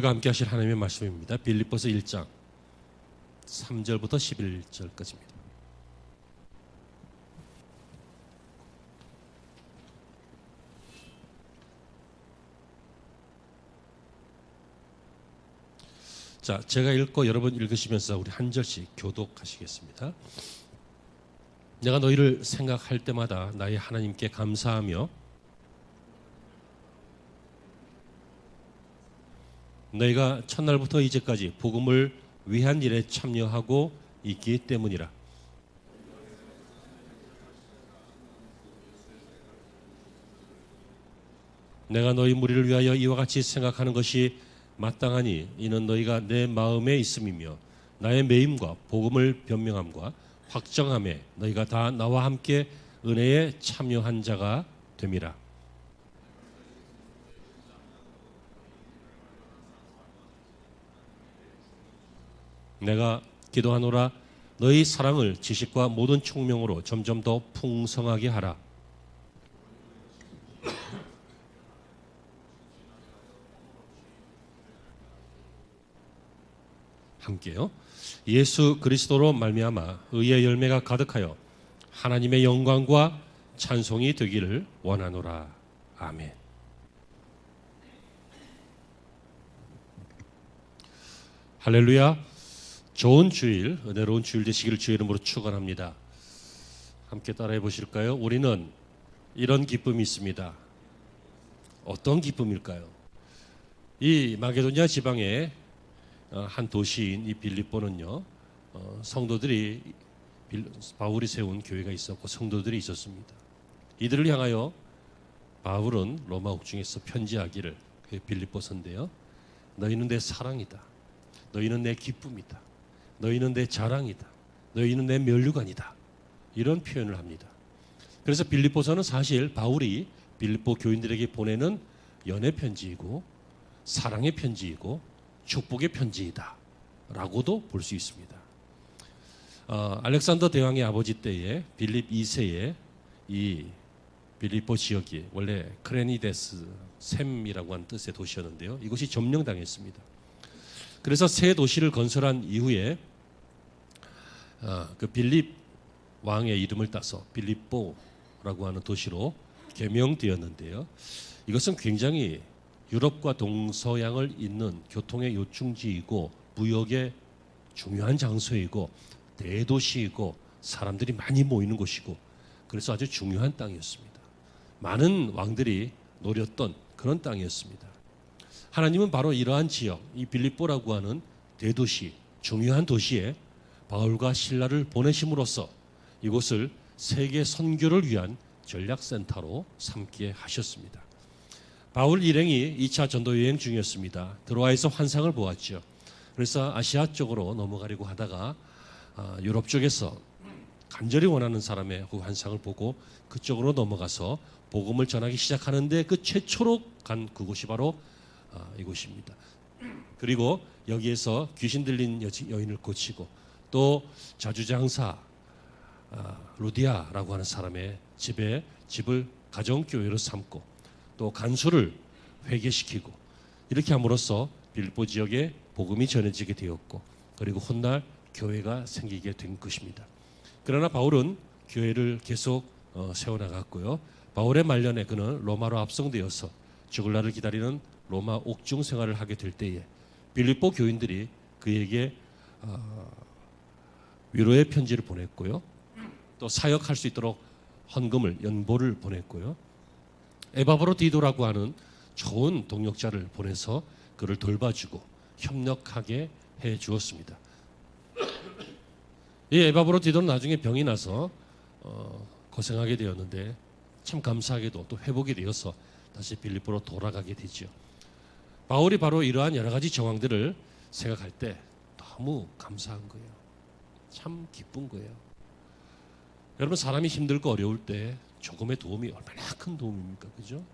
우리가 함께 하실 하나님의 말씀입니다. 빌립보서 1장 3절부터 11절까지입니다. 자, 제가 읽고 여러분 읽으시면서 우리 한 절씩 교독하시겠습니다. 내가 너희를 생각할 때마다 나의 하나님께 감사하며 너희가 첫날부터 이제까지 복음을 위한 일에 참여하고 있기 때문이라. 내가 너희 무리를 위하여 이와 같이 생각하는 것이 마땅하니 이는 너희가 내 마음에 있음이며 나의 매임과 복음을 변명함과 확정함에 너희가 다 나와 함께 은혜에 참여한 자가 됨이라. 내가 기도하노라 너희 사랑을 지식과 모든 총명으로 점점 더 풍성하게 하라. 함께요. 예수 그리스도로 말미암아 의의 열매가 가득하여 하나님의 영광과 찬송이 되기를 원하노라. 아멘. 할렐루야. 좋은 주일, 은혜로운 주일 되시기를 주의 이름으로 축원합니다. 함께 따라해 보실까요? 우리는 이런 기쁨이 있습니다. 어떤 기쁨일까요? 이 마게도냐 지방의 한 도시인 이 빌립보는요, 성도들이 바울이 세운 교회가 있었고 성도들이 있었습니다. 이들을 향하여 바울은 로마 옥중에서 편지하기를, 그게 빌립보서인데요, 너희는 내 사랑이다. 너희는 내 기쁨이다. 너희는 내 자랑이다. 너희는 내 면류관이다. 이런 표현을 합니다. 그래서 빌립보서는 사실 바울이 빌립보 교인들에게 보내는 연애 편지이고 사랑의 편지이고 축복의 편지이다 라고도 볼 수 있습니다. 알렉산더 대왕의 아버지 때에 빌립 2세에 이 빌립보 지역이 원래 크레니데스 샘이라고 하는 뜻의 도시였는데요, 이곳이 점령당했습니다. 그래서 새 도시를 건설한 이후에 그 빌립 왕의 이름을 따서 빌립보라고 하는 도시로 개명되었는데요, 이것은 굉장히 유럽과 동서양을 잇는 교통의 요충지이고 무역의 중요한 장소이고 대도시이고 사람들이 많이 모이는 곳이고 그래서 아주 중요한 땅이었습니다. 많은 왕들이 노렸던 그런 땅이었습니다. 하나님은 바로 이러한 지역, 이 빌립보라고 하는 대도시, 중요한 도시에 바울과 실라를 보내심으로써 이곳을 세계 선교를 위한 전략센터로 삼게 하셨습니다. 바울 일행이 2차 전도 여행 중이었습니다. 드로아에서 환상을 보았죠. 그래서 아시아 쪽으로 넘어가려고 하다가 유럽 쪽에서 간절히 원하는 사람의 그 환상을 보고 그쪽으로 넘어가서 복음을 전하기 시작하는데 그 최초로 간 그곳이 바로 이곳입니다. 그리고 여기에서 귀신 들린 여인을 고치고 또 자주장사 루디아라고 하는 사람의 집을 가정교회로 삼고 또 간수를 회개시키고 이렇게 함으로써 빌립보 지역에 복음이 전해지게 되었고 그리고 훗날 교회가 생기게 된 것입니다. 그러나 바울은 교회를 계속 세워나갔고요. 바울의 말년에 그는 로마로 압송되어서 죽을 날을 기다리는 로마 옥중 생활을 하게 될 때에 빌립보 교인들이 그에게 위로의 편지를 보냈고요. 또 사역할 수 있도록 헌금을, 연보를 보냈고요. 에바브로 디도라고 하는 좋은 동역자를 보내서 그를 돌봐주고 협력하게 해 주었습니다. 이 에바브로 디도는 나중에 병이 나서 고생하게 되었는데 참 감사하게도 또 회복이 되어서 다시 빌립보로 돌아가게 되죠. 바울이 바로 이러한 여러 가지 정황들을 생각할 때 너무 감사한 거예요. 참 기쁜 거예요. 여러분, 사람이 힘들고 어려울 때 조금의 도움이 얼마나 큰 도움입니까? 그죠?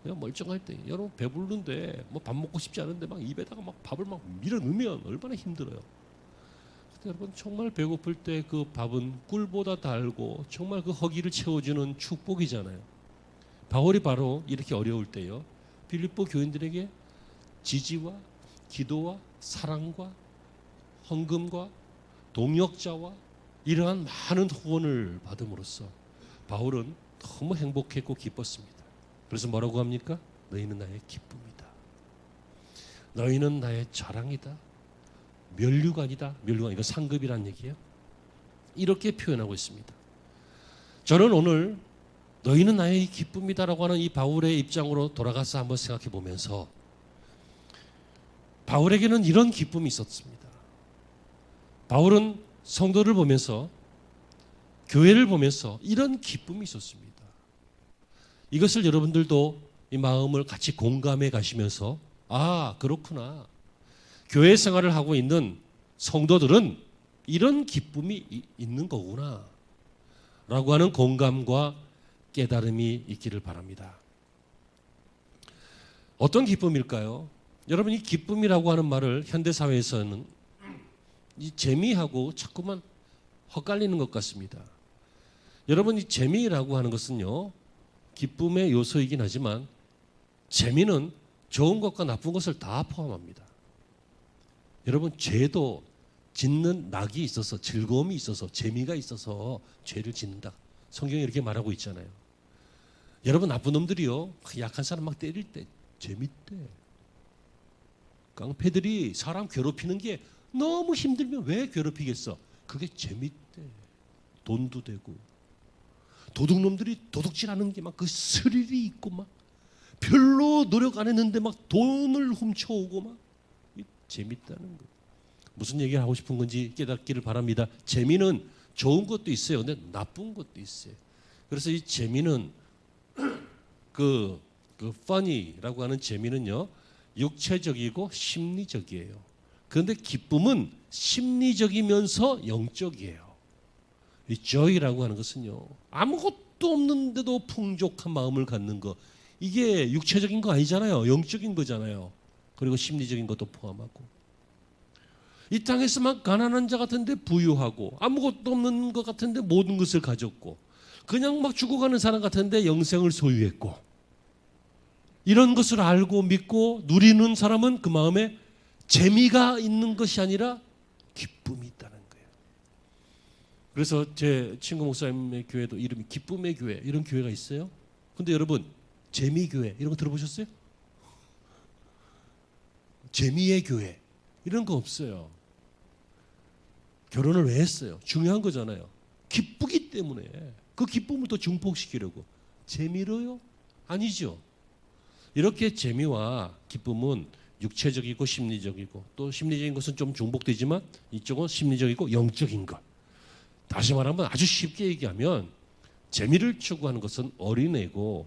그냥 멀쩡할 때, 여러분 배부른데 뭐 밥 먹고 싶지 않은데 막 입에다가 막 밥을 막 밀어 넣으면 얼마나 힘들어요. 근데 여러분, 정말 배고플 때 그 밥은 꿀보다 달고 정말 그 허기를 채워주는 축복이잖아요. 바울이 바로 이렇게 어려울 때요, 빌립보 교인들에게 지지와 기도와 사랑과 헌금과 동역자와 이러한 많은 후원을 받음으로써 바울은 너무 행복했고 기뻤습니다. 그래서 뭐라고 합니까? 너희는 나의 기쁨이다. 너희는 나의 자랑이다. 면류관이다. 면류관, 이거 상급이란 얘기예요. 이렇게 표현하고 있습니다. 저는 오늘 너희는 나의 기쁨이다라고 하는 이 바울의 입장으로 돌아가서 한번 생각해 보면서 바울에게는 이런 기쁨이 있었습니다. 바울은 성도를 보면서 교회를 보면서 이런 기쁨이 있었습니다. 이것을 여러분들도 이 마음을 같이 공감해 가시면서 아, 그렇구나. 교회 생활을 하고 있는 성도들은 이런 기쁨이 있는 거구나 라고 하는 공감과 깨달음이 있기를 바랍니다. 어떤 기쁨일까요? 여러분, 이 기쁨이라고 하는 말을 현대사회에서는 이 재미하고 자꾸만 헛갈리는 것 같습니다. 여러분, 이 재미라고 하는 것은요, 기쁨의 요소이긴 하지만 재미는 좋은 것과 나쁜 것을 다 포함합니다. 여러분, 죄도 짓는 낙이 있어서, 즐거움이 있어서, 재미가 있어서 죄를 짓는다. 성경이 이렇게 말하고 있잖아요. 여러분, 나쁜 놈들이요, 약한 사람 막 때릴 때 재밌대. 깡패들이 사람 괴롭히는 게 너무 힘들면 왜 괴롭히겠어? 그게 재밌대. 돈도 되고. 도둑놈들이 도둑질하는 게 막 그 스릴이 있고 막 별로 노력 안 했는데 막 돈을 훔쳐오고 막 재밌다는 거. 무슨 얘기를 하고 싶은 건지 깨닫기를 바랍니다. 재미는 좋은 것도 있어요. 근데 나쁜 것도 있어요. 그래서 이 재미는 그 funny라고 하는 재미는요, 육체적이고 심리적이에요. 그런데 기쁨은 심리적이면서 영적이에요. 이 joy라고 하는 것은요, 아무것도 없는데도 풍족한 마음을 갖는 거, 이게 육체적인 거 아니잖아요. 영적인 거잖아요. 그리고 심리적인 것도 포함하고, 이 땅에서만 가난한 자 같은데 부유하고, 아무것도 없는 것 같은데 모든 것을 가졌고, 그냥 막 죽어가는 사람 같은데 영생을 소유했고, 이런 것을 알고 믿고 누리는 사람은 그 마음에 재미가 있는 것이 아니라 기쁨이 있다는 거예요. 그래서 제 친구 목사님의 교회도 이름이 기쁨의 교회, 이런 교회가 있어요. 근데 여러분, 재미교회 이런 거 들어보셨어요? 재미의 교회 이런 거 없어요. 결혼을 왜 했어요? 중요한 거잖아요. 기쁘기 때문에. 그 기쁨을 더 증폭시키려고. 재미로요? 아니죠. 이렇게 재미와 기쁨은 육체적이고 심리적이고, 또 심리적인 것은 좀 중복되지만 이쪽은 심리적이고 영적인 것. 다시 말하면 아주 쉽게 얘기하면 재미를 추구하는 것은 어린애고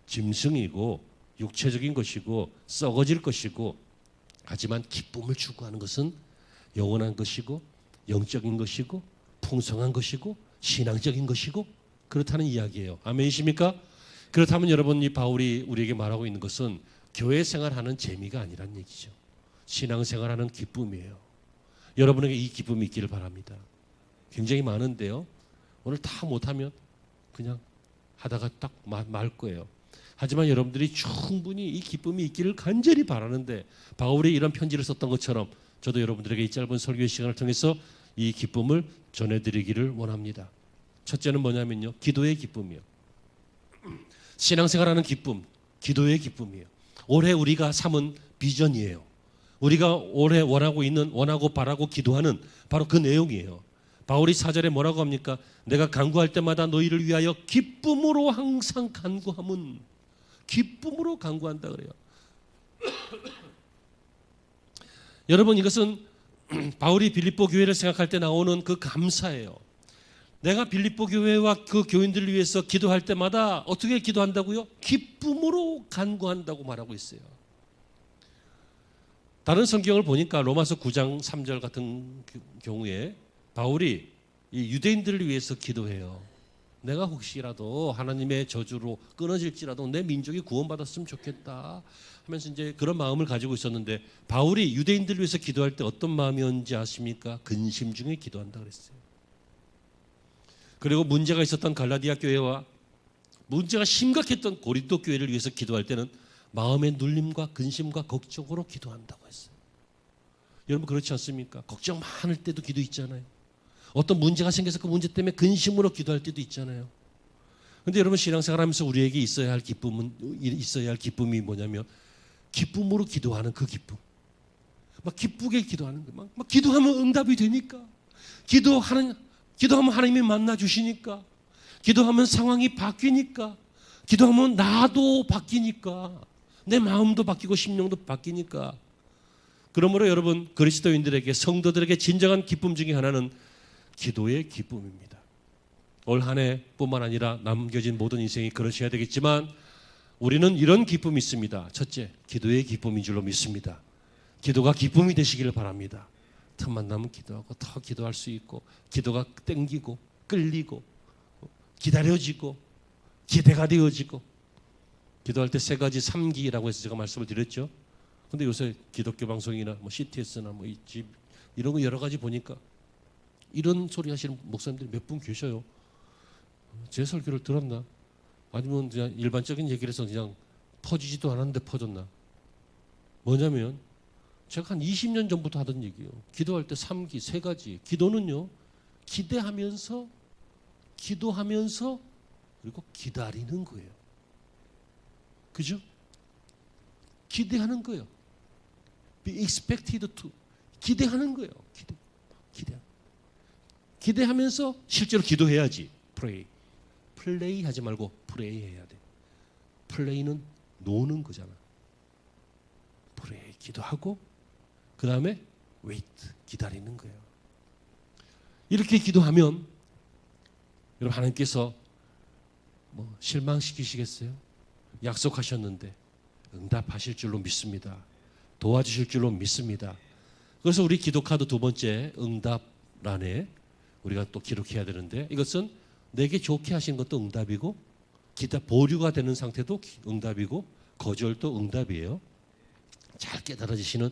짐승이고 육체적인 것이고 썩어질 것이고, 하지만 기쁨을 추구하는 것은 영원한 것이고 영적인 것이고 풍성한 것이고 신앙적인 것이고 그렇다는 이야기예요. 아멘이십니까? 그렇다면 여러분, 이 바울이 우리에게 말하고 있는 것은 교회 생활하는 재미가 아니란 얘기죠. 신앙생활하는 기쁨이에요. 여러분에게 이 기쁨이 있기를 바랍니다. 굉장히 많은데요, 오늘 다 못하면 그냥 하다가 딱 말 거예요. 하지만 여러분들이 충분히 이 기쁨이 있기를 간절히 바라는데, 바울이 이런 편지를 썼던 것처럼 저도 여러분들에게 이 짧은 설교의 시간을 통해서 이 기쁨을 전해드리기를 원합니다. 첫째는 뭐냐면요, 기도의 기쁨이요. 신앙생활하는 기쁨, 기도의 기쁨이에요. 올해 우리가 삼은 비전이에요. 우리가 올해 원하고 바라고 기도하는 바로 그 내용이에요. 바울이 4절에 뭐라고 합니까? 내가 간구할 때마다 너희를 위하여 기쁨으로 항상 간구함은, 기쁨으로 간구한다 그래요. 여러분, 이것은 바울이 빌립보 교회를 생각할 때 나오는 그 감사예요. 내가 빌립보 교회와 그 교인들을 위해서 기도할 때마다 어떻게 기도한다고요? 기쁨으로 간구한다고 말하고 있어요. 다른 성경을 보니까 로마서 9장 3절 같은 경우에 바울이 이 유대인들을 위해서 기도해요. 내가 혹시라도 하나님의 저주로 끊어질지라도 내 민족이 구원받았으면 좋겠다 하면서 이제 그런 마음을 가지고 있었는데, 바울이 유대인들을 위해서 기도할 때 어떤 마음이었는지 아십니까? 근심 중에 기도한다 그랬어요. 그리고 문제가 있었던 갈라디아 교회와 문제가 심각했던 고린도 교회를 위해서 기도할 때는 마음의 눌림과 근심과 걱정으로 기도한다고 했어요. 여러분 그렇지 않습니까? 걱정 많을 때도 기도 있잖아요. 어떤 문제가 생겨서 그 문제 때문에 근심으로 기도할 때도 있잖아요. 근데 여러분 신앙생활하면서 우리에게 있어야 할 기쁨이 뭐냐면 기쁨으로 기도하는 그 기쁨. 막 기쁘게 기도하는 거. 막 기도하면 응답이 되니까. 기도하면 하나님이 만나 주시니까. 기도하면 상황이 바뀌니까. 기도하면 나도 바뀌니까. 내 마음도 바뀌고 심령도 바뀌니까. 그러므로 여러분 그리스도인들에게 성도들에게 진정한 기쁨 중에 하나는 기도의 기쁨입니다. 올 한 해뿐만 아니라 남겨진 모든 인생이 그러셔야 되겠지만 우리는 이런 기쁨이 있습니다. 첫째, 기도의 기쁨인 줄로 믿습니다. 기도가 기쁨이 되시기를 바랍니다. 틈만 나면 기도하고 더 기도할 수 있고 기도가 땡기고 끌리고 기다려지고 기대가 되어지고 기도할 때 세 가지 3기라고 해서 제가 말씀을 드렸죠. 근데 요새 기독교 방송이나 뭐 CTS나 뭐 집 이런 거 여러 가지 보니까 이런 소리 하시는 목사님들이 몇 분 계셔요. 제 설교를 들었나? 아니면 그냥 일반적인 얘기를 해서 그냥 퍼지지도 않았는데 퍼졌나? 뭐냐면 제가 한 20년 전부터 하던 얘기예요. 기도할 때 3기, 세 가지. 기도는요. 기대하면서 기도하면서 그리고 기다리는 거예요. 그죠? 기대하는 거예요. Be expected to. 기대하는 거예요. 기대하면서 실제로 기도해야지. Pray. 플레이 하지 말고 프레이 해야 돼. 플레이는 노는 거잖아. 프레이 기도하고 그 다음에 wait 기다리는 거예요. 이렇게 기도하면 여러분 하나님께서 뭐 실망시키시겠어요? 약속하셨는데 응답하실 줄로 믿습니다. 도와주실 줄로 믿습니다. 그래서 우리 기도 카드 두 번째 응답란에 우리가 또 기록해야 되는데 이것은 내게 좋게 하신 것도 응답이고 보류가 되는 상태도 응답이고 거절도 응답이에요. 잘 깨달아지시는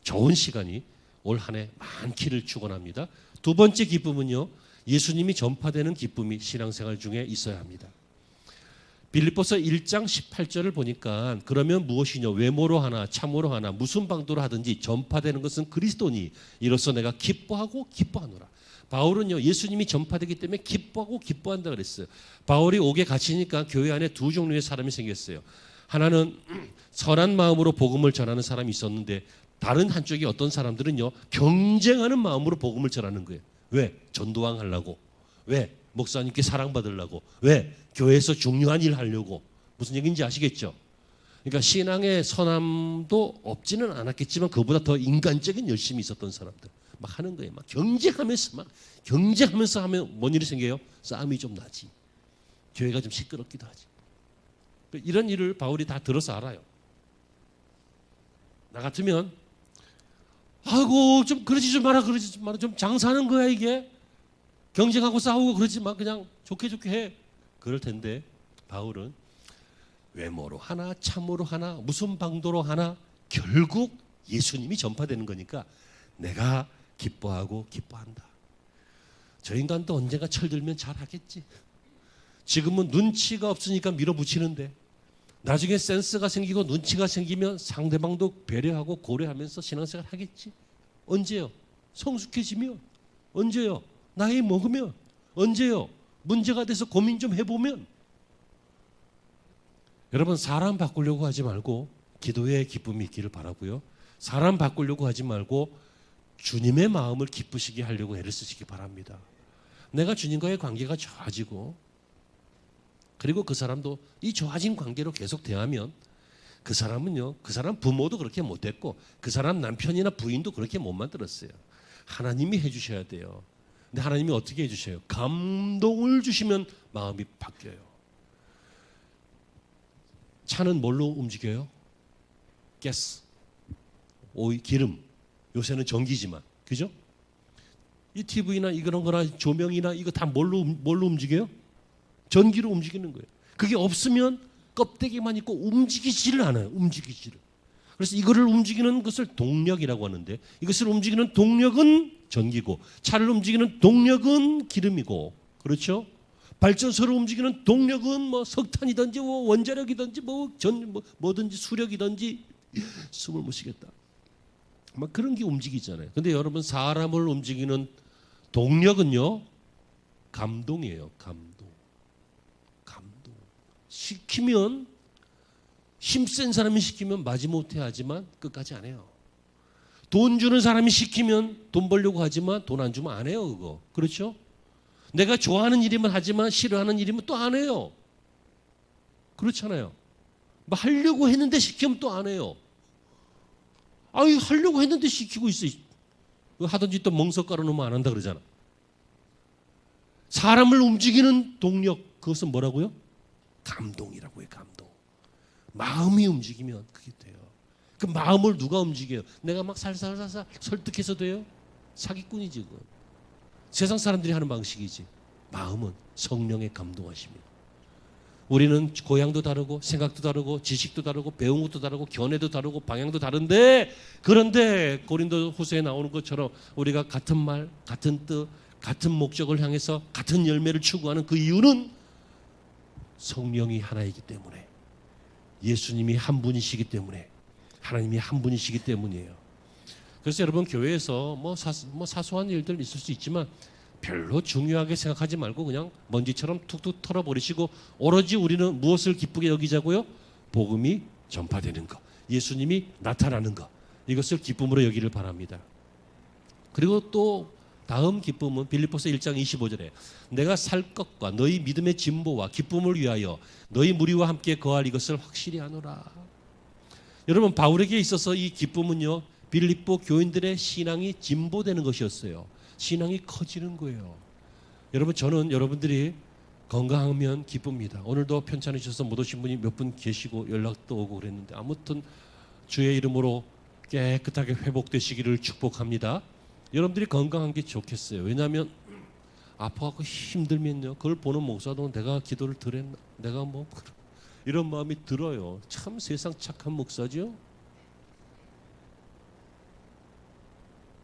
좋은 시간이 올 한 해 많기를 축원합니다. 두 번째 기쁨은요. 예수님이 전파되는 기쁨이 신앙생활 중에 있어야 합니다. 빌립보서 1장 18절을 보니까 그러면 무엇이냐 외모로 하나 참으로 하나 무슨 방도로 하든지 전파되는 것은 그리스도니 이로써 내가 기뻐하고 기뻐하노라. 바울은요 예수님이 전파되기 때문에 기뻐하고 기뻐한다 그랬어요. 바울이 옥에 갇히니까 교회 안에 두 종류의 사람이 생겼어요. 하나는 선한 마음으로 복음을 전하는 사람이 있었는데 다른 한쪽이 어떤 사람들은요 경쟁하는 마음으로 복음을 전하는 거예요. 왜? 전도왕 하려고. 왜? 목사님께 사랑받으려고. 왜? 교회에서 중요한 일 하려고. 무슨 얘기인지 아시겠죠? 그러니까 신앙의 선함도 없지는 않았겠지만 그보다 더 인간적인 열심이 있었던 사람들 막 하는 거예요. 막 경쟁하면서 하면 뭔 일이 생겨요? 싸움이 좀 나지. 교회가 좀 시끄럽기도 하지. 이런 일을 바울이 다 들어서 알아요. 나 같으면 아이고 좀 그러지 좀 마라 좀 장사하는 거야 이게. 경쟁하고 싸우고 그러지 마 그냥 좋게 해. 그럴 텐데 바울은 외모로 하나 참으로 하나 무슨 방도로 하나 결국 예수님이 전파되는 거니까 내가 기뻐하고 기뻐한다. 저 인간도 언젠가 철들면 잘하겠지. 지금은 눈치가 없으니까 밀어붙이는데 나중에 센스가 생기고 눈치가 생기면 상대방도 배려하고 고려하면서 신앙생활 하겠지. 언제요? 성숙해지면. 언제요? 나이 먹으면. 언제요? 문제가 돼서 고민 좀 해보면. 여러분 사람 바꾸려고 하지 말고 기도의 기쁨이 있기를 바라고요. 사람 바꾸려고 하지 말고 주님의 마음을 기쁘시게 하려고 애를 쓰시기 바랍니다. 내가 주님과의 관계가 좋아지고 그리고 그 사람도 이 좋아진 관계로 계속 대하면 그 사람은요, 그 사람 부모도 그렇게 못했고 그 사람 남편이나 부인도 그렇게 못 만들었어요. 하나님이 해주셔야 돼요. 근데 하나님이 어떻게 해주셔요? 감동을 주시면 마음이 바뀌어요. 차는 뭘로 움직여요? 가스, 오일, 기름. 요새는 전기지만, 그죠? 이 TV나 이런 거나 조명이나 이거 다 뭘로 움직여요? 전기로 움직이는 거예요. 그게 없으면 껍데기만 있고 움직이지를 않아요. 움직이지를. 그래서 이거를 움직이는 것을 동력이라고 하는데 이것을 움직이는 동력은 전기고 차를 움직이는 동력은 기름이고 그렇죠? 발전소를 움직이는 동력은 뭐 석탄이든지 뭐 원자력이든지 뭐든지 수력이든지 숨을 못 쉬겠다. 막 그런 게 움직이잖아요. 근데 여러분, 사람을 움직이는 동력은요, 감동이에요. 감동. 시키면, 힘센 사람이 시키면 마지못해 하지만 끝까지 안 해요. 돈 주는 사람이 시키면 돈 벌려고 하지만 돈 안 주면 안 해요, 그거. 그렇죠? 내가 좋아하는 일이면 하지만 싫어하는 일이면 또 안 해요. 그렇잖아요. 뭐 하려고 했는데 시키면 또 안 해요. 아유, 하려고 했는데 시키고 있어. 하던지 또 멍석 깔아놓으면 안 한다 그러잖아. 사람을 움직이는 동력, 그것은 뭐라고요? 감동이라고 해요. 감동. 마음이 움직이면 그게 돼요. 그 마음을 누가 움직여요? 내가 막 살살살살 설득해서 돼요? 사기꾼이지 그건. 세상 사람들이 하는 방식이지. 마음은 성령의 감동하십니다. 우리는 고향도 다르고 생각도 다르고 지식도 다르고 배운 것도 다르고 견해도 다르고 방향도 다른데, 그런데 고린도 후서에 나오는 것처럼 우리가 같은 말, 같은 뜻, 같은 목적을 향해서 같은 열매를 추구하는 그 이유는 성령이 하나이기 때문에, 예수님이 한 분이시기 때문에, 하나님이 한 분이시기 때문이에요. 그래서 여러분, 교회에서 뭐 사소한 일들 있을 수 있지만 별로 중요하게 생각하지 말고 그냥 먼지처럼 툭툭 털어버리시고, 오로지 우리는 무엇을 기쁘게 여기자고요? 복음이 전파되는 것, 예수님이 나타나는 것, 이것을 기쁨으로 여기를 바랍니다. 그리고 또 다음 기쁨은 빌립보서 1장 25절에 내가 살 것과 너희 믿음의 진보와 기쁨을 위하여 너희 무리와 함께 거할 이것을 확실히 아노라. 여러분, 바울에게 있어서 이 기쁨은요, 빌립보 교인들의 신앙이 진보되는 것이었어요. 신앙이 커지는 거예요. 여러분, 저는 여러분들이 건강하면 기쁩니다. 오늘도 편찮으셔서 못 오신 분이 몇 분 계시고 연락도 오고 그랬는데, 아무튼 주의 이름으로 깨끗하게 회복되시기를 축복합니다. 여러분들이 건강한 게 좋겠어요. 왜냐하면 아파갖고 힘들면요, 그걸 보는 목사도 내가 기도를 드렸나, 내가 뭐 이런 마음이 들어요. 참 세상 착한 목사죠.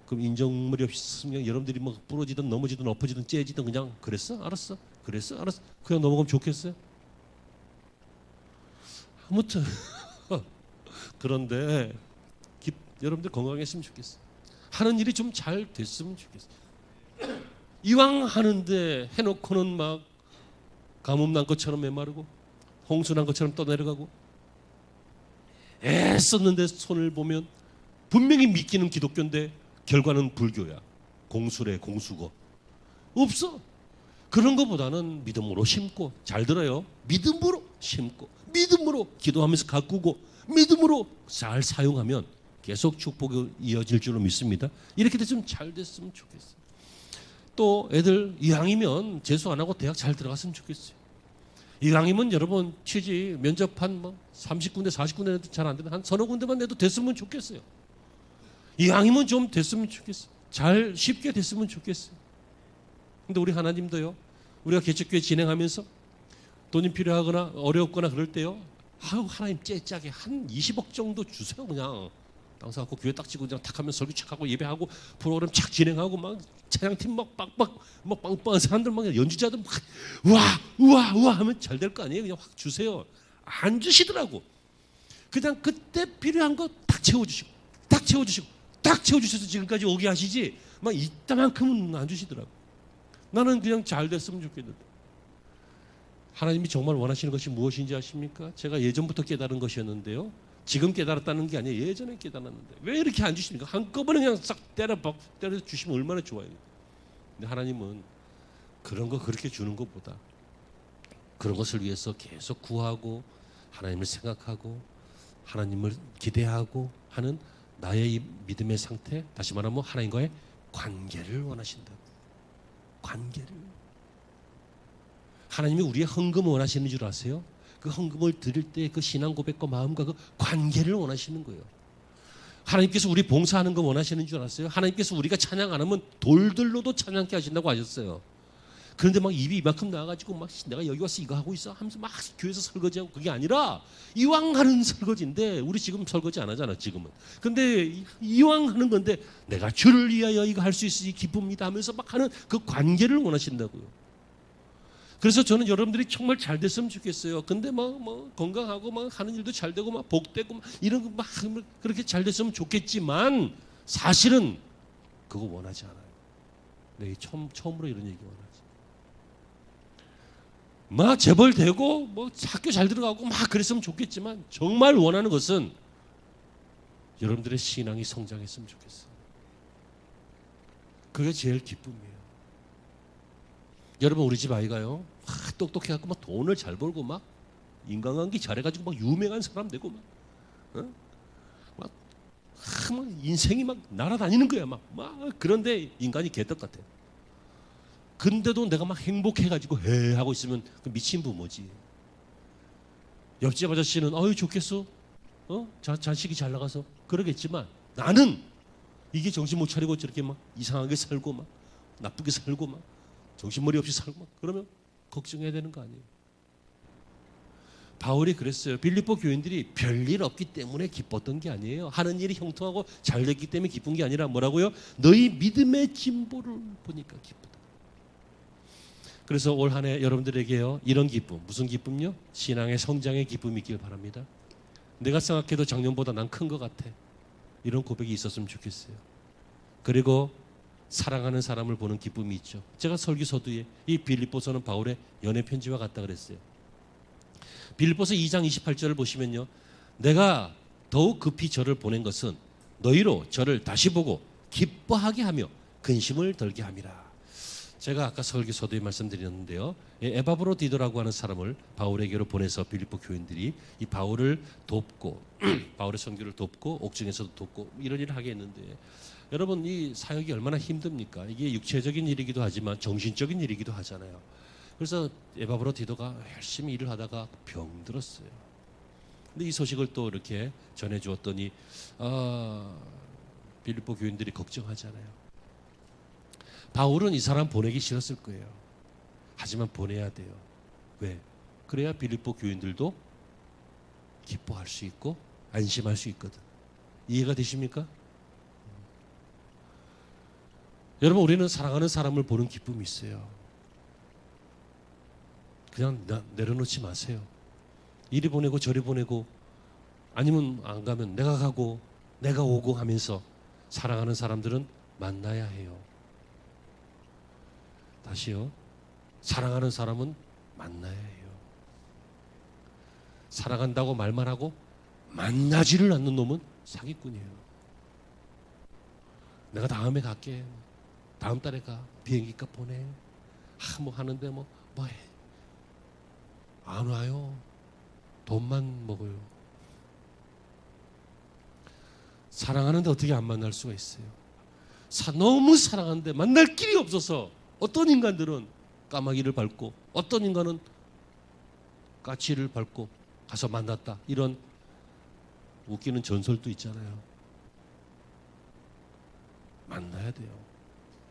그럼 인정물이 없으면 여러분들이 뭐 부러지든 넘어지든 엎어지든 째지든 그냥 그랬어? 알았어? 그랬어? 알았어? 그냥 넘어가면 좋겠어요? 아무튼 그런데 여러분들 건강했으면 좋겠어요. 하는 일이 좀 잘 됐으면 좋겠어요. 이왕 하는데 해놓고는 막 가뭄 난 것처럼 메마르고 홍수 난 것처럼 떠내려가고, 애썼는데 손을 보면 분명히 믿기는 기독교인데 결과는 불교야. 공수래, 공수고. 없어. 그런 것보다는 믿음으로 심고, 잘 들어요, 믿음으로 심고 믿음으로 기도하면서 가꾸고 믿음으로 잘 사용하면 계속 축복이 이어질 줄로 믿습니다. 이렇게 됐으면 잘 됐으면 좋겠어요. 또 애들 이왕이면 재수 안 하고 대학 잘 들어갔으면 좋겠어요. 이왕이면 여러분 취직 면접 한 뭐 30군데 40군데 내도 잘 안 되면 한 서너 군데만 내도 됐으면 좋겠어요. 이왕이면 좀 됐으면 좋겠어요. 잘 쉽게 됐으면 좋겠어요. 근데 우리 하나님도요, 우리가 개척교회 진행하면서 돈이 필요하거나 어렵거나 그럴 때요, 아유 하나님 째짜게 한 20억 정도 주세요. 그냥 땅 사갖고 교회 딱 지고 그냥 탁 하면 설교 착 하고 예배하고 프로그램 착 진행하고 막 찬양팀 막 빡빡 막 빵빵한 사람들 막 연주자들 막 우와 하면 잘 될 거 아니에요. 그냥 확 주세요. 안 주시더라고. 그냥 그때 필요한 거 딱 채워주시고 딱 채워주시고 딱 채워주셔서 지금까지 오게 하시지, 막 이따만큼은 안 주시더라고. 나는 그냥 잘 됐으면 좋겠는데. 하나님이 정말 원하시는 것이 무엇인지 아십니까? 제가 예전부터 깨달은 것이었는데요, 지금 깨달았다는 게 아니에요. 예전에 깨달았는데 왜 이렇게 안 주십니까? 한꺼번에 그냥 싹 때려 주시면 얼마나 좋아요. 근데 하나님은 그런 거 그렇게 주는 것보다 그런 것을 위해서 계속 구하고 하나님을 생각하고 하나님을 기대하고 하는 나의 이 믿음의 상태, 다시 말하면 하나님과의 관계를 원하신다고. 관계를. 하나님이 우리의 헌금을 원하시는 줄 아세요? 그 헌금을 드릴 때 그 신앙 고백과 마음과 그 관계를 원하시는 거예요. 하나님께서 우리 봉사하는 거 원하시는 줄 아세요? 하나님께서 우리가 찬양 안 하면 돌들로도 찬양케 하신다고 하셨어요. 그런데 막 입이 이만큼 나와가지고 막 내가 여기 와서 이거 하고 있어 하면서 막 교회에서 설거지하고, 그게 아니라 이왕 하는 설거지인데, 우리 지금 설거지 안 하잖아 지금은. 근데 이왕 하는 건데 내가 주를 위하여 이거 할 수 있으니 기쁩니다 하면서 막 하는 그 관계를 원하신다고요. 그래서 저는 여러분들이 정말 잘 됐으면 좋겠어요. 근데 막 건강하고 막 하는 일도 잘 되고 막 복되고 막 이런 거 막 그렇게 잘 됐으면 좋겠지만, 사실은 그거 원하지 않아요. 내 처음으로 이런 얘기 원하지. 막 재벌되고 뭐 학교 잘 들어가고 막 그랬으면 좋겠지만 정말 원하는 것은 여러분들의 신앙이 성장했으면 좋겠어요. 그게 제일 기쁨이에요. 여러분 우리 집 아이가요 똑똑해갖고 막 돈을 잘 벌고 막 인간관계 잘해가지고 막 유명한 사람 되고 막 인생이 막 날아다니는 거야 막 그런데 인간이 개떡 같아. 근데도 내가 막 행복해가지고 하고 있으면 그 미친 부모지. 옆집 아저씨는 아유 좋겠어. 자식이 잘 나가서 그러겠지만 나는 이게 정신 못 차리고 저렇게 막 이상하게 살고 막 나쁘게 살고 막 정신머리 없이 살고 막 그러면 걱정해야 되는 거 아니에요. 바울이 그랬어요. 빌립보 교인들이 별일 없기 때문에 기뻤던 게 아니에요. 하는 일이 형통하고 잘 됐기 때문에 기쁜 게 아니라 뭐라고요? 너희 믿음의 진보를 보니까 기쁘다. 그래서 올 한 해 여러분들에게요 이런 기쁨, 무슨 기쁨요? 신앙의 성장의 기쁨이 있길 바랍니다. 내가 생각해도 작년보다 난 큰 것 같아. 이런 고백이 있었으면 좋겠어요. 그리고 사랑하는 사람을 보는 기쁨이 있죠. 제가 설교 서두에 이 빌립보서는 바울의 연애 편지와 같다 그랬어요. 빌립보서 2장 28절을 보시면요. 내가 더욱 급히 저를 보낸 것은 너희로 저를 다시 보고 기뻐하게 하며 근심을 덜게 함이라. 제가 아까 설교 서두에 말씀드렸는데요. 에바브로디도라고 하는 사람을 바울에게로 보내서 빌립보 교인들이 이 바울을 돕고 바울의 선교를 돕고 옥중에서도 돕고 이런 일을 하게 했는데 여러분 이 사역이 얼마나 힘듭니까? 이게 육체적인 일이기도 하지만 정신적인 일이기도 하잖아요. 그래서 에바브로디도가 열심히 일을 하다가 병들었어요. 근데 이 소식을 또 이렇게 전해 주었더니 빌립보 교인들이 걱정하잖아요. 바울은 이 사람 보내기 싫었을 거예요. 하지만 보내야 돼요. 왜? 그래야 빌립보 교인들도 기뻐할 수 있고 안심할 수 있거든. 이해가 되십니까? 여러분 우리는 사랑하는 사람을 보는 기쁨이 있어요. 그냥 내려놓지 마세요. 이리 보내고 저리 보내고 아니면 안 가면 내가 가고 내가 오고 하면서 사랑하는 사람들은 만나야 해요. 다시요. 사랑하는 사람은 만나야 해요. 사랑한다고 말만 하고 만나지를 않는 놈은 사기꾼이에요. 내가 다음에 갈게. 다음 달에 가. 비행기값 보내. 뭐 하는데 뭐 해. 안 와요. 돈만 먹어요. 사랑하는데 어떻게 안 만날 수가 있어요? 너무 사랑하는데 만날 길이 없어서 어떤 인간들은 까마귀를 밟고 어떤 인간은 까치를 밟고 가서 만났다. 이런 웃기는 전설도 있잖아요. 만나야 돼요.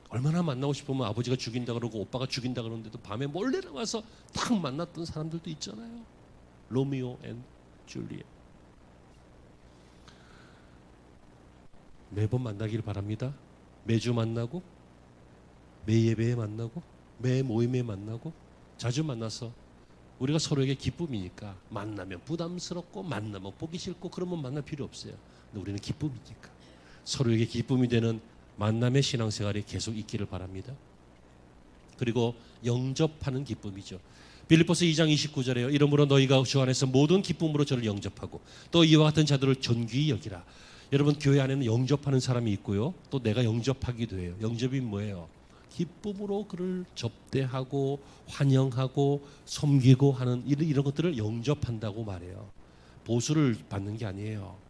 얼마나 만나고 싶으면 아버지가 죽인다 그러고 오빠가 죽인다 그러는데도 밤에 몰래 나와서 딱 만났던 사람들도 있잖아요. 로미오 앤 줄리엣. 매번 만나기를 바랍니다. 매주 만나고 매 예배에 만나고 매 모임에 만나고 자주 만나서 우리가 서로에게 기쁨이니까 만나면 부담스럽고 만나면 보기 싫고 그러면 만날 필요 없어요. 근데 우리는 기쁨이니까 서로에게 기쁨이 되는 만남의 신앙생활이 계속 있기를 바랍니다. 그리고 영접하는 기쁨이죠. 빌립보서 2장 29절에요. 이러므로 너희가 주 안에서 모든 기쁨으로 저를 영접하고 또 이와 같은 자들을 존귀히 여기라. 여러분 교회 안에는 영접하는 사람이 있고요. 또 내가 영접하기도 해요. 영접이 뭐예요? 기쁨으로 그를 접대하고 환영하고 섬기고 하는 이런 것들을 영접한다고 말해요. 보수를 받는 게 아니에요.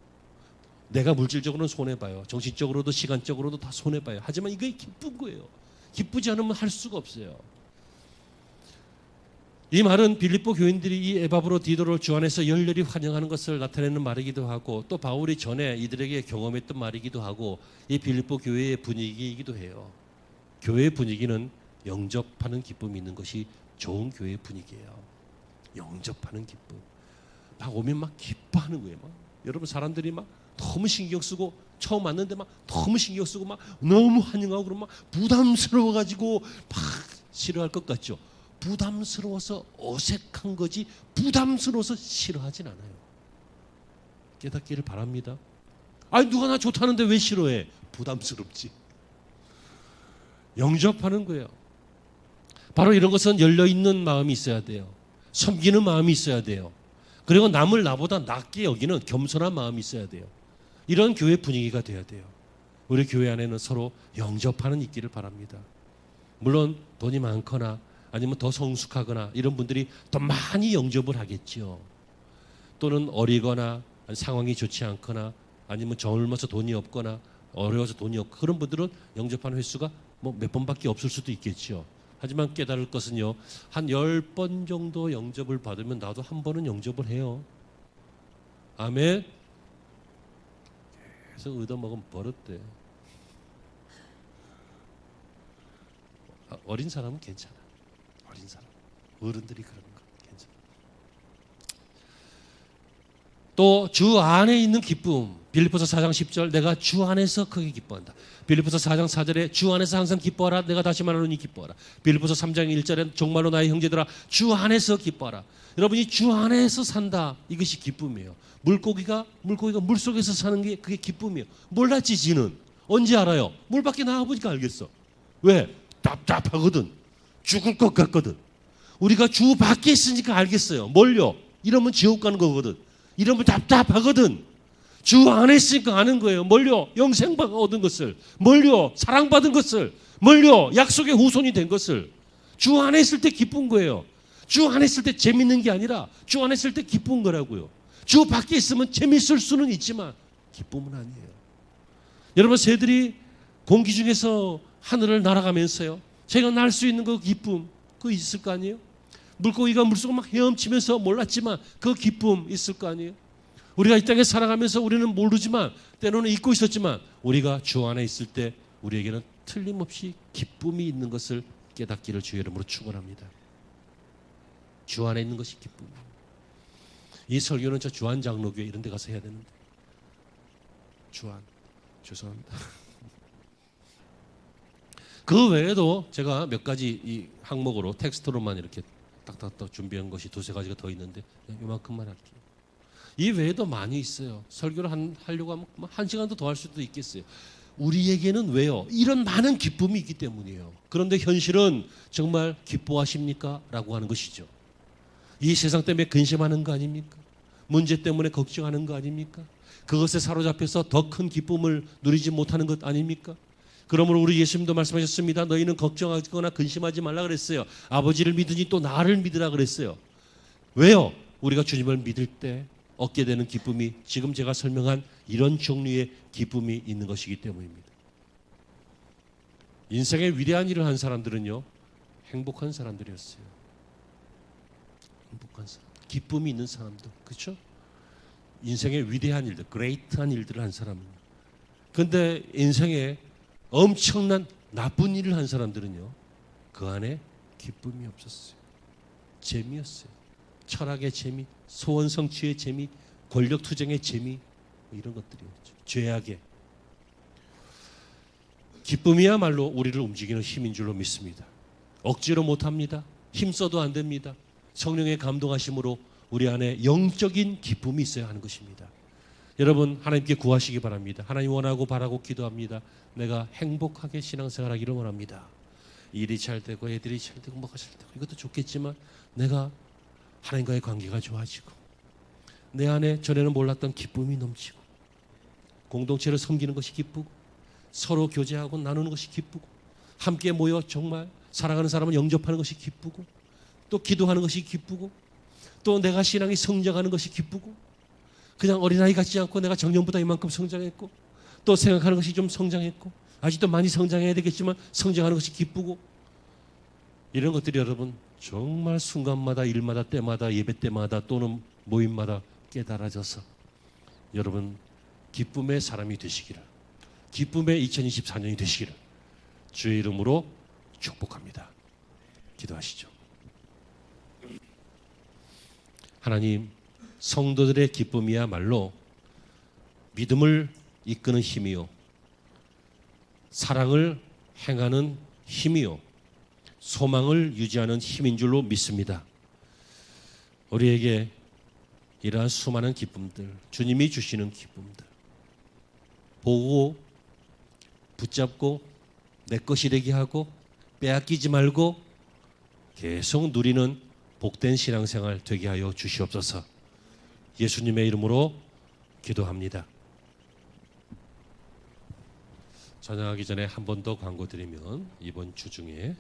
내가 물질적으로는 손해봐요. 정신적으로도 시간적으로도 다 손해봐요. 하지만 이게 기쁜 거예요. 기쁘지 않으면 할 수가 없어요. 이 말은 빌립보 교인들이 이 에바브로디도를 주 안에서 열렬히 환영하는 것을 나타내는 말이기도 하고 또 바울이 전에 이들에게 경험했던 말이기도 하고 이 빌립보 교회의 분위기이기도 해요. 교회의 분위기는 영접하는 기쁨이 있는 것이 좋은 교회의 분위기예요. 영접하는 기쁨. 막 오면 막 기뻐하는 거예요. 막. 여러분 사람들이 막 너무 신경 쓰고 처음 왔는데 막 너무 신경 쓰고 막 너무 환영하고 그러면 막 부담스러워가지고 막 싫어할 것 같죠. 부담스러워서 어색한 거지 부담스러워서 싫어하진 않아요. 깨닫기를 바랍니다. 아니 누가 나 좋다는데 왜 싫어해? 부담스럽지. 영접하는 거예요. 바로 이런 것은 열려있는 마음이 있어야 돼요. 섬기는 마음이 있어야 돼요. 그리고 남을 나보다 낮게 여기는 겸손한 마음이 있어야 돼요. 이런 교회 분위기가 돼야 돼요. 우리 교회 안에는 서로 영접하는 있기를 바랍니다. 물론 돈이 많거나 아니면 더 성숙하거나 이런 분들이 더 많이 영접을 하겠죠. 또는 어리거나 상황이 좋지 않거나 아니면 젊어서 돈이 없거나 어려워서 돈이 없고 그런 분들은 영접하는 횟수가 뭐 몇 번밖에 없을 수도 있겠죠. 하지만 깨달을 것은요, 한 10번 정도 영접을 받으면 나도 한 번은 영접을 해요. 아멘. 계속 얻어먹으면 버릇돼. 어린 사람은 괜찮아. 어린 사람, 어른들이 그러는 거 괜찮아. 또 주 안에 있는 기쁨. 빌립보서 4장 10절 내가 주 안에서 크게 기뻐한다. 빌립보서 4장 4절에 주 안에서 항상 기뻐하라. 내가 다시 말하노니 기뻐하라. 빌립보서 3장 1절에 정말로 나의 형제들아 주 안에서 기뻐하라. 여러분이 주 안에서 산다. 이것이 기쁨이에요. 물고기가 물속에서 사는 게 그게 기쁨이에요. 몰랐지 지는. 언제 알아요? 물 밖에 나와보니까 알겠어. 왜? 답답하거든. 죽을 것 같거든. 우리가 주 밖에 있으니까 알겠어요. 뭘요? 이러면 지옥 가는 거거든. 이러면 답답하거든. 주 안에 있으니까 아는 거예요. 뭘요? 영생 얻은 것을. 뭘요? 사랑받은 것을. 뭘요? 약속의 후손이 된 것을. 주 안에 있을 때 기쁜 거예요. 주 안에 있을 때 재밌는 게 아니라 주 안에 있을 때 기쁜 거라고요. 주 밖에 있으면 재밌을 수는 있지만 기쁨은 아니에요. 여러분 새들이 공기 중에서 하늘을 날아가면서요. 제가 날 수 있는 그 기쁨 그거 있을 거 아니에요? 물고기가 물속을 막 헤엄치면서 몰랐지만 그 기쁨 있을 거 아니에요? 우리가 이 땅에 살아가면서 우리는 모르지만 때로는 잊고 있었지만 우리가 주 안에 있을 때 우리에게는 틀림없이 기쁨이 있는 것을 깨닫기를 주의 이름으로 축원합니다. 주 안에 있는 것이 기쁨. 이 설교는 저 주안 장로교회 이런 데 가서 해야 되는데 주안 죄송합니다. 그 외에도 제가 몇 가지 이 항목으로 텍스트로만 이렇게 딱딱딱 준비한 것이 두세 가지가 더 있는데 이만큼만 할게요. 이 외에도 많이 있어요. 설교를 하려고 하면 한 시간도 더 할 수도 있겠어요. 우리에게는 왜요? 이런 많은 기쁨이 있기 때문이에요. 그런데 현실은 정말 기뻐하십니까? 라고 하는 것이죠. 이 세상 때문에 근심하는 거 아닙니까? 문제 때문에 걱정하는 거 아닙니까? 그것에 사로잡혀서 더 큰 기쁨을 누리지 못하는 것 아닙니까? 그러므로 우리 예수님도 말씀하셨습니다. 너희는 걱정하거나 근심하지 말라 그랬어요. 아버지를 믿으니 또 나를 믿으라 그랬어요. 왜요? 우리가 주님을 믿을 때 얻게 되는 기쁨이 지금 제가 설명한 이런 종류의 기쁨이 있는 것이기 때문입니다. 인생의 위대한 일을 한 사람들은요, 행복한 사람들이었어요. 행복한 사람, 기쁨이 있는 사람들, 그렇죠? 인생의 위대한 일들, 그레이트한 일들을 한 사람은. 그런데 인생에 엄청난 나쁜 일을 한 사람들은요, 그 안에 기쁨이 없었어요. 재미였어요. 철학의 재미, 소원 성취의 재미, 권력 투쟁의 재미, 이런 것들이었죠. 죄악의 기쁨이야말로 우리를 움직이는 힘인 줄로 믿습니다. 억지로 못합니다. 힘써도 안 됩니다. 성령의 감동하심으로 우리 안에 영적인 기쁨이 있어야 하는 것입니다. 여러분 하나님께 구하시기 바랍니다. 하나님 원하고 바라고 기도합니다. 내가 행복하게 신앙생활하기를 원합니다. 일이 잘 되고 애들이 잘 되고 뭐가 잘 되고 이것도 좋겠지만 내가 하나님과의 관계가 좋아지고 내 안에 전에는 몰랐던 기쁨이 넘치고 공동체를 섬기는 것이 기쁘고 서로 교제하고 나누는 것이 기쁘고 함께 모여 정말 사랑하는 사람을 영접하는 것이 기쁘고 또 기도하는 것이 기쁘고 또 내가 신앙이 성장하는 것이 기쁘고 그냥 어린아이 같지 않고 내가 작년보다 이만큼 성장했고 또 생각하는 것이 좀 성장했고 아직도 많이 성장해야 되겠지만 성장하는 것이 기쁘고 이런 것들이 여러분 정말 순간마다 일마다 때마다 예배 때마다 또는 모임마다 깨달아져서 여러분 기쁨의 사람이 되시기를 기쁨의 2024년이 되시기를 주의 이름으로 축복합니다. 기도하시죠. 하나님 성도들의 기쁨이야말로 믿음을 이끄는 힘이요 사랑을 행하는 힘이요 소망을 유지하는 힘인 줄로 믿습니다. 우리에게 이러한 수많은 기쁨들 주님이 주시는 기쁨들 보고 붙잡고 내 것이 되게 하고 빼앗기지 말고 계속 누리는 복된 신앙생활 되게 하여 주시옵소서. 예수님의 이름으로 기도합니다. 찬양하기 전에 한 번 더 광고 드리면 이번 주 중에